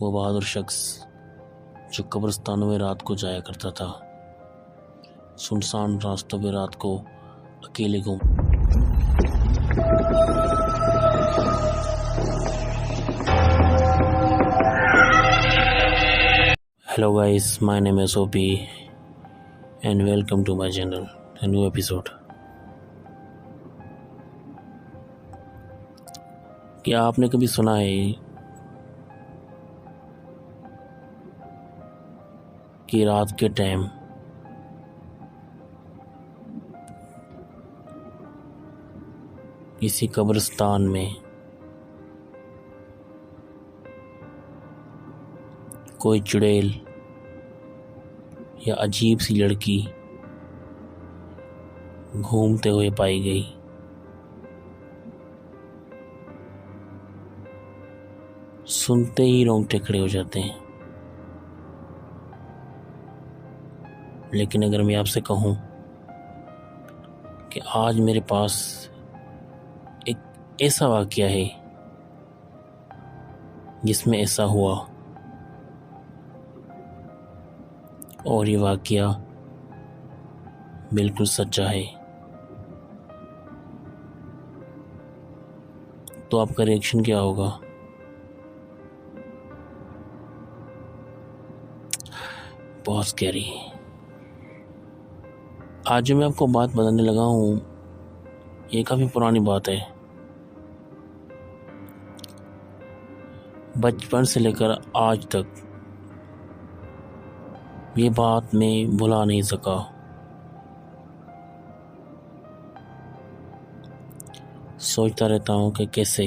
वो बहादुर शख्स जो कब्रिस्तानों में रात को जाया करता था, सुनसान रास्तों पे रात को अकेले घूम। Hello guys, my name is OP and welcome to my channel, a new episode। क्या आपने कभी सुना है कि रात के टाइम किसी कब्रिस्तान में कोई चुड़ैल या अजीब सी लड़की घूमते हुए पाई गई? सुनते ही रोंगटे खड़े हो जाते हैं। लेकिन अगर मैं आपसे कहूं कि आज मेरे पास एक ऐसा वाकया है जिसमें ऐसा हुआ, और ये वाकया बिल्कुल सच्चा है, तो आपका रिएक्शन क्या होगा? बहुत स्कैरी। आज जो मैं आपको बात बताने लगा हूँ, ये काफ़ी पुरानी बात है। बचपन से लेकर आज तक ये बात मैं भुला नहीं सका। सोचता रहता हूँ कि कैसे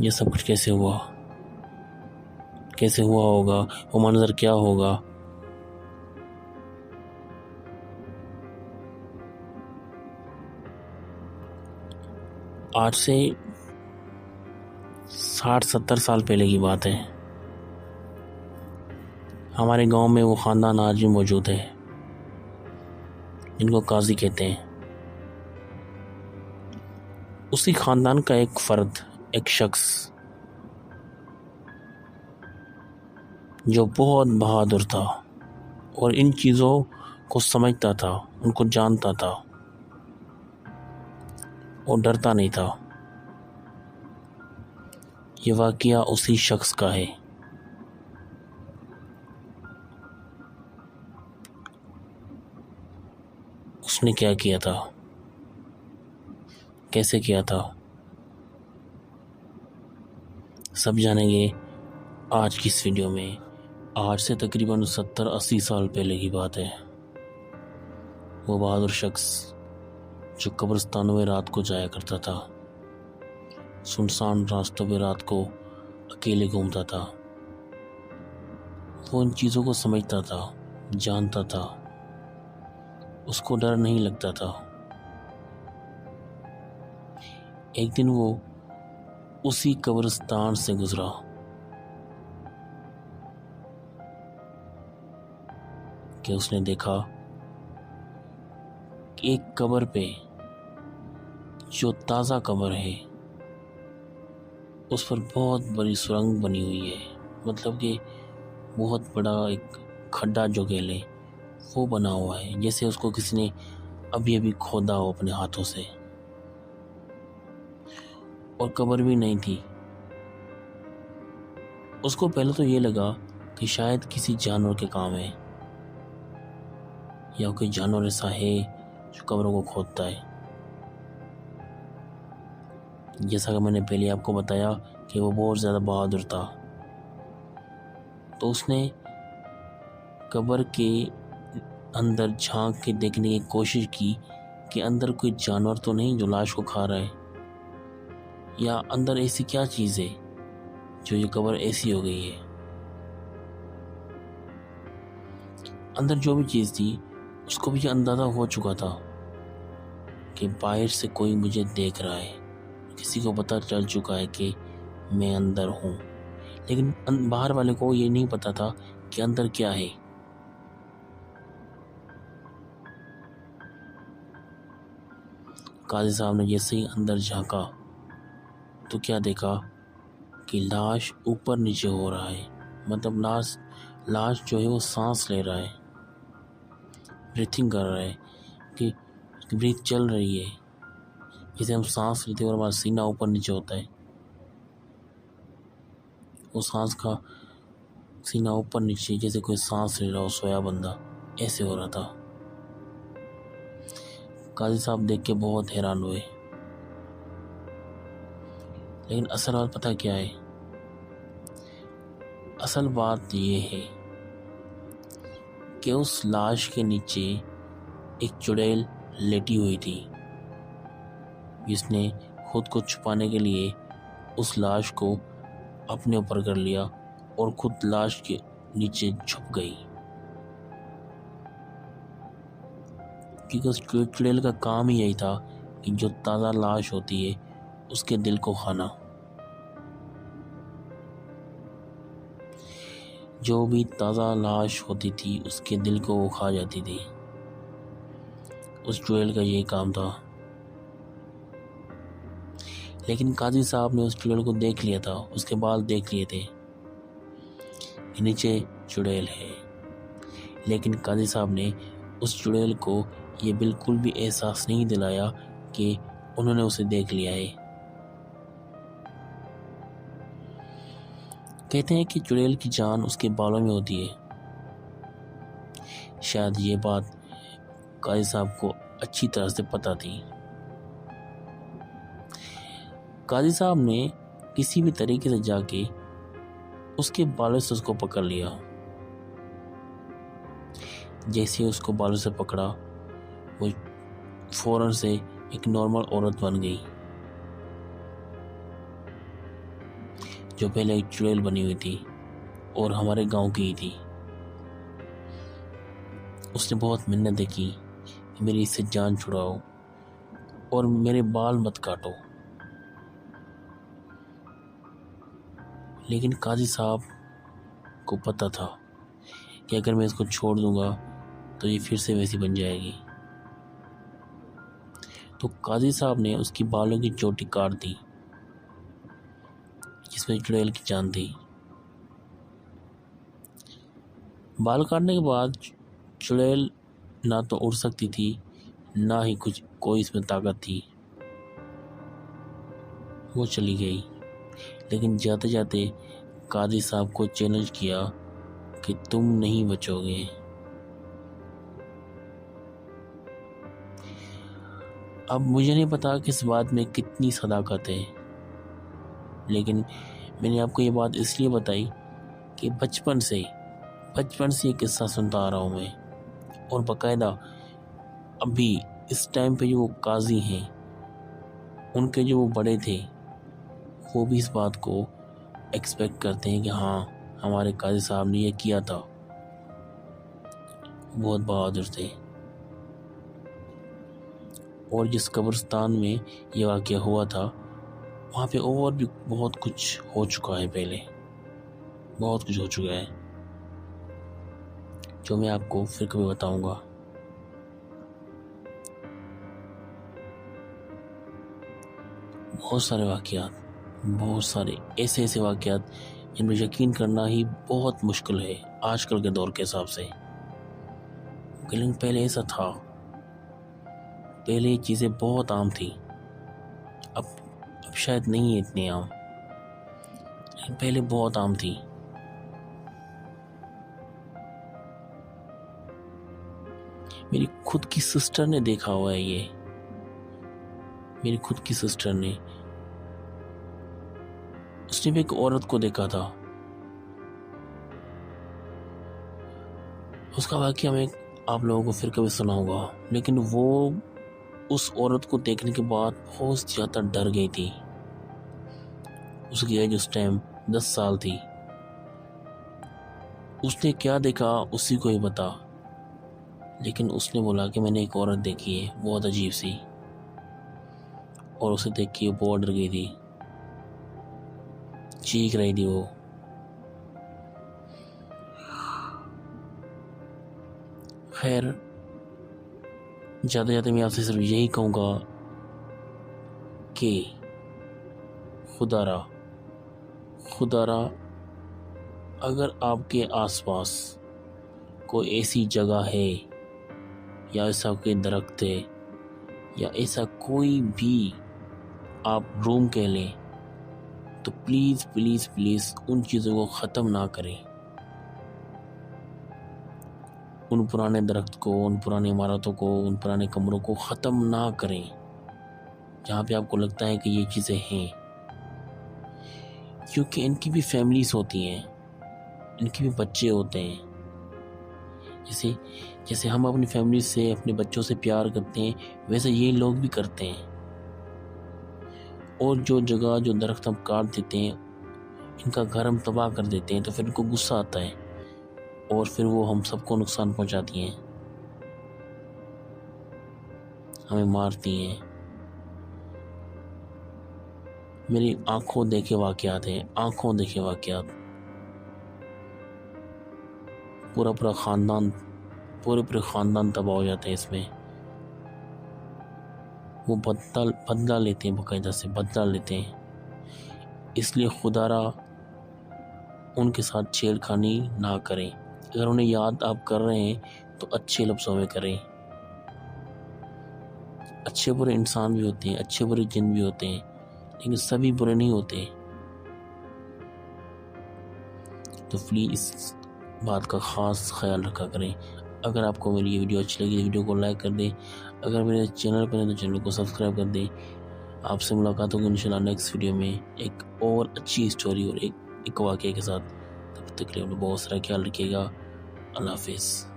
ये सब कुछ कैसे हुआ होगा, वो मंजर क्या होगा। आज से 60-70 साल पहले की बात है। हमारे गांव में वो खानदान आज भी मौजूद है जिनको काजी कहते हैं। उसी खानदान का एक फर्द, एक शख्स जो बहुत बहादुर था और इन चीज़ों को समझता था, उनको जानता था और डरता नहीं था। ये वाकया उसी शख्स का है। उसने क्या किया था, कैसे किया था, सब जानेंगे आज की इस वीडियो में। आज से तकरीबन 70-80 साल पहले की बात है। वो बहादुर शख्स जो कब्रिस्तानों में रात को जाया करता था, सुनसान रास्तों पे रात को अकेले घूमता था। वो इन चीज़ों को समझता था, जानता था, उसको डर नहीं लगता था। एक दिन वो उसी कब्रिस्तान से गुजरा। कि उसने देखा कि एक कब्र पे, जो ताज़ा कब्र है, उस पर बहुत बड़ी सुरंग बनी हुई है। मतलब कि बहुत बड़ा एक खड्डा जो कह ले वो बना हुआ है, जैसे उसको किसी ने अभी अभी खोदा हो अपने हाथों से। और कब्र भी नहीं थी। उसको पहले तो ये लगा कि शायद किसी जानवर के काम है, या कोई जानवर ऐसा है जो कब्रों को खोदता है। जैसा कि मैंने पहले आपको बताया कि वो बहुत ज़्यादा बहादुर था, तो उसने कब्र के अंदर झांक के देखने की कोशिश की कि अंदर कोई जानवर तो नहीं जो लाश को खा रहा है, या अंदर ऐसी क्या चीज़ है जो ये कब्र ऐसी हो गई है। अंदर जो भी चीज़ थी उसको भी अंदाज़ा हो चुका था कि बाहर से कोई मुझे देख रहा है, किसी को पता चल चुका है कि मैं अंदर हूँ, लेकिन बाहर वाले को ये नहीं पता था कि अंदर क्या है। काजी साहब ने जैसे ही अंदर झांका तो क्या देखा कि लाश ऊपर नीचे हो रहा है। मतलब लाश जो है वो सांस ले रहा है, ब्रीथिंग कर रहा है, कि ब्रीथ चल रही है। जैसे हम सांस लेते हैं और हमारा सीना ऊपर नीचे होता है, वो सांस का सीना ऊपर नीचे, जैसे कोई सांस ले रहा हो सोया बंदा, ऐसे हो रहा था। काजी साहब देख के बहुत हैरान हुए। लेकिन असल बात पता क्या है? असल बात ये है कि उस लाश के नीचे एक चुड़ैल लेटी हुई थी, जिसने खुद को छुपाने के लिए उस लाश को अपने ऊपर कर लिया और खुद लाश के नीचे छुप गई। क्योंकि उस चुड़ैल का काम ही यही था कि जो ताज़ा लाश होती है उसके दिल को खाना। जो भी ताज़ा लाश होती थी उसके दिल को वो खा जाती थी। उस चुड़ैल का यही काम था। लेकिन काजी साहब ने उस चुड़ैल को देख लिया था, उसके बाल देख लिए थे कि नीचे चुड़ैल है। लेकिन काजी साहब ने उस चुड़ैल को ये बिल्कुल भी एहसास नहीं दिलाया कि उन्होंने उसे देख लिया है। कहते हैं कि चुड़ैल की जान उसके बालों में होती है। शायद ये बात काजी साहब को अच्छी तरह से पता थी। काजी साहब ने किसी भी तरीके से जाके उसके बालों से उसको पकड़ लिया। जैसे उसको बालों से पकड़ा, वो फौरन से एक नॉर्मल औरत बन गई, जो पहले एक चुड़ैल बनी हुई थी और हमारे गांव की ही थी। उसने बहुत मिन्नतें की कि मेरी इससे जान छुड़ाओ और मेरे बाल मत काटो। लेकिन काजी साहब को पता था कि अगर मैं इसको छोड़ दूंगा तो ये फिर से वैसी बन जाएगी। तो काजी साहब ने उसकी बालों की चोटी काट दी, जिसमें चुड़ैल की जान थी। बाल काटने के बाद चुड़ैल ना तो उड़ सकती थी, ना ही कुछ कोई इसमें ताकत थी। वो चली गई। लेकिन जाते जाते काजी साहब को चैलेंज किया कि तुम नहीं बचोगे। अब मुझे नहीं पता कि इस बात में कितनी सदाकत है, लेकिन मैंने आपको ये बात इसलिए बताई कि बचपन से ये किस्सा सुनता आ रहा हूँ मैं। और बाकायदा अभी इस टाइम पे जो वो काजी हैं, उनके जो वो बड़े थे, वो भी इस बात को एक्सपेक्ट करते हैं कि हाँ, हमारे काजी साहब ने ये किया था। बहुत बहादुर थे। और जिस कब्रिस्तान में ये वाक़या हुआ था, वहाँ पे और भी बहुत कुछ हो चुका है, पहले बहुत कुछ हो चुका है, जो मैं आपको फिर कभी बताऊंगा। बहुत सारे वाक़यात, बहुत सारे ऐसे वाक़यात जिनमें यकीन करना ही बहुत मुश्किल है आजकल के दौर के हिसाब से। लेकिन पहले ऐसा था, पहले ये चीज़ें बहुत आम थी। अब शायद नहीं है इतनी आम, लेकिन पहले बहुत आम थी। मेरी खुद की सिस्टर ने देखा हुआ है ये। मेरी खुद की सिस्टर ने, उसने भी एक औरत को देखा था। उसका वाकया मैं आप लोगों को फिर कभी सुनाऊंगा। लेकिन वो उस औरत को देखने के बाद बहुत ज़्यादा डर गई थी। उसकी एज उस टाइम 10 साल थी। उसने क्या देखा उसी को ही बता, लेकिन उसने बोला कि मैंने एक औरत देखी है बहुत अजीब सी, और उसे देख के वो बहुत डर गई थी, चीख रही थी वो। खैर, जाते जाते मैं आपसे सिर्फ यही कहूँगा कि खुदारा अगर आपके आसपास कोई ऐसी जगह है या ऐसा कोई दरख्त है या ऐसा कोई भी आप रूम कह लें, तो प्लीज़ प्लीज़ प्लीज़ उन चीज़ों को ख़त्म ना करें। उन पुराने दरख्त को, उन पुरानी इमारतों को, उन पुराने कमरों को ख़त्म ना करें जहाँ पे आपको लगता है कि ये चीज़ें हैं, क्योंकि इनकी भी फैमिलीज होती हैं, इनके भी बच्चे होते हैं। जैसे हम अपनी फैमिली से, अपने बच्चों से प्यार करते हैं, वैसे ये लोग भी करते हैं। और जो दरख्त हम काट देते हैं, इनका घर हम तबाह कर देते हैं, तो फिर इनको गुस्सा आता है और फिर वो हम सबको नुकसान पहुंचाती हैं, हमें मारती हैं। मेरी आंखों देखे वाकयात हैं, आंखों देखे वाकयात। पूरे खानदान तबाह हो जाते हैं इसमें। वो बदला लेते हैं, बाकायदा से बदला लेते हैं। इसलिए खुदारा उनके साथ छेड़खानी ना करें। अगर उन्हें याद आप कर रहे हैं तो अच्छे लफ्ज़ों में करें। अच्छे बुरे इंसान भी होते हैं, अच्छे बुरे जिन भी होते हैं, लेकिन सभी बुरे नहीं होते। तो प्लीज़ इस बात का ख़ास ख्याल रखा करें। अगर आपको मेरी ये वीडियो अच्छी लगी तो वीडियो को लाइक कर दें। अगर मेरे चैनल पर हैं तो चैनल को सब्सक्राइब कर दें। आपसे मुलाकात होगी इंशाल्लाह नेक्स्ट वीडियो में एक और अच्छी स्टोरी और एक वाक़ये के साथ। तब तक के लिए अपना बहुत सारा ख्याल रखिएगा। अल्लाह हाफिज़।